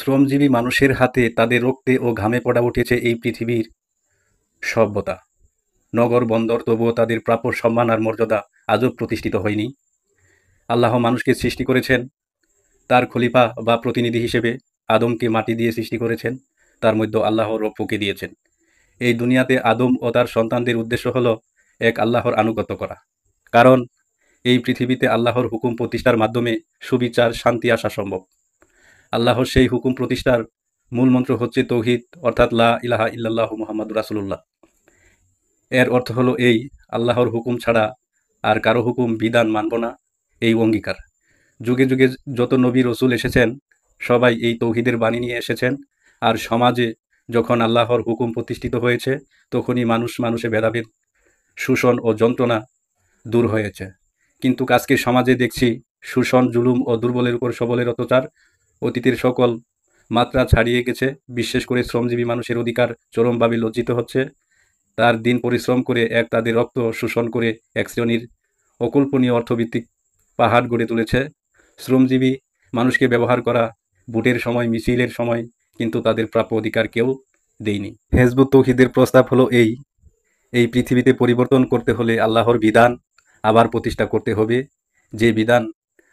শ্রমজীবী মানুষের হাতে তাদের রক্তে ও ঘামে পড়া উঠেছে এই পৃথিবীর সভ্যতা। নগর বন্দর, তবুও তাদের প্রাপ্য সম্মান আর মর্যাদা আজও প্রতিষ্ঠিত হয়নি। আল্লাহ মানুষকে সৃষ্টি করেছেন, তার খলিফা বা প্রতিনিধি হিসেবে আদমকে মাটি দিয়ে সৃষ্টি করেছেন, তার মধ্যে আল্লাহর রূপকে দিয়েছেন। এই দুনিয়াতে আদম ও তার সন্তানদের উদ্দেশ্য হলো এক আল্লাহর আনুগত্য করা। কারণ এই পৃথিবীতে আল্লাহর হুকুম প্রতিষ্ঠার মাধ্যমে সুবিচার, শান্তি আসা সম্ভব। আল্লাহর সেই হুকুম প্রতিষ্ঠার মূল মন্ত্র হচ্ছে তৌহিদ, অর্থাৎ লা ইলাহা ইল্লাল্লাহু মুহাম্মাদুর রাসূলুল্লাহ। এর অর্থ হলো এই, আল্লাহর হুকুম ছাড়া আর কারো হুকুম বিধান মানব না, এই অঙ্গীকার। যুগে যুগে যত নবী রসুল এসেছেন, সবাই এই তৌহিদের বাণী নিয়ে এসেছেন। আর সমাজে যখন আল্লাহর হুকুম প্রতিষ্ঠিত হয়েছে, তখনই মানুষে ভেদাভেদ, শোষণ ও যন্ত্রণা দূর হয়েছে। কিন্তু আজকে সমাজে দেখছি শোষণ, জুলুম ও দুর্বলের উপর সবলের অত্যাচার অতীতের সকল মাত্রা ছাড়িয়ে গেছে। বিশেষ করে শ্রমজীবী মানুষের অধিকার চরমভাবে লজ্জিত হচ্ছে। তার দিন পরিশ্রম করে তাদের রক্ত শোষণ করে এক শ্রেণীর অকল্পনীয় অর্থভিত্তিক পাহাড় গড়ে তুলেছে। শ্রমজীবী মানুষকে ব্যবহার করা, ভোটের সময়, মিছিলের সময়, কিন্তু তাদের প্রাপ্য অধিকার কেউ দেয়নি। হিজবুত তৌহিদের প্রস্তাব হলো এই পৃথিবীতে পরিবর্তন করতে হলে আল্লাহর বিধান আবার প্রতিষ্ঠা করতে হবে। যে বিধান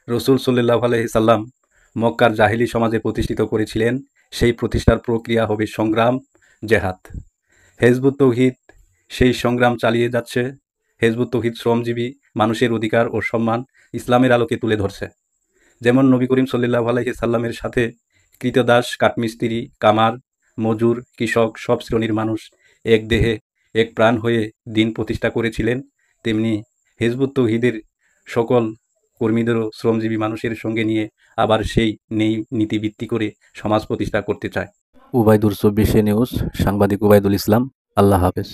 রসুল সাল্লাল্লাহু আলাইহি সাল্লাম মক্কার জাহিলি সমাজে প্রতিষ্ঠিত করেছিলেন, সেই প্রতিষ্ঠার প্রক্রিয়া হবে সংগ্রাম, জেহাদ। হিজবুত তৌহিদ সেই সংগ্রাম চালিয়ে যাচ্ছে। হিজবুত তৌহিদ শ্রমজীবী মানুষের অধিকার ও সম্মান ইসলামের আলোকে তুলে ধরছে। যেমন নবী করিম সাল্লাল্লাহু আলাইহি সাল্লামের সাথে কৃতদাস, কাঠমিস্ত্রি, কামার, মজুর, কৃষক সব শ্রেণীর মানুষ এক দেহে এক প্রাণ হয়ে দিন প্রতিষ্ঠা করেছিলেন, তেমনি হিজবুত তৌহিদের সকল কর্মীদেরও শ্রমজীবী মানুষের সঙ্গে নিয়ে আবার সেই নীতি ভিত্তি করে সমাজ প্রতিষ্ঠা করতে চায়। উবাইদুর 24 নিউজ, সাংবাদিক উবাইদুল ইসলাম। আল্লাহ হাফেজ।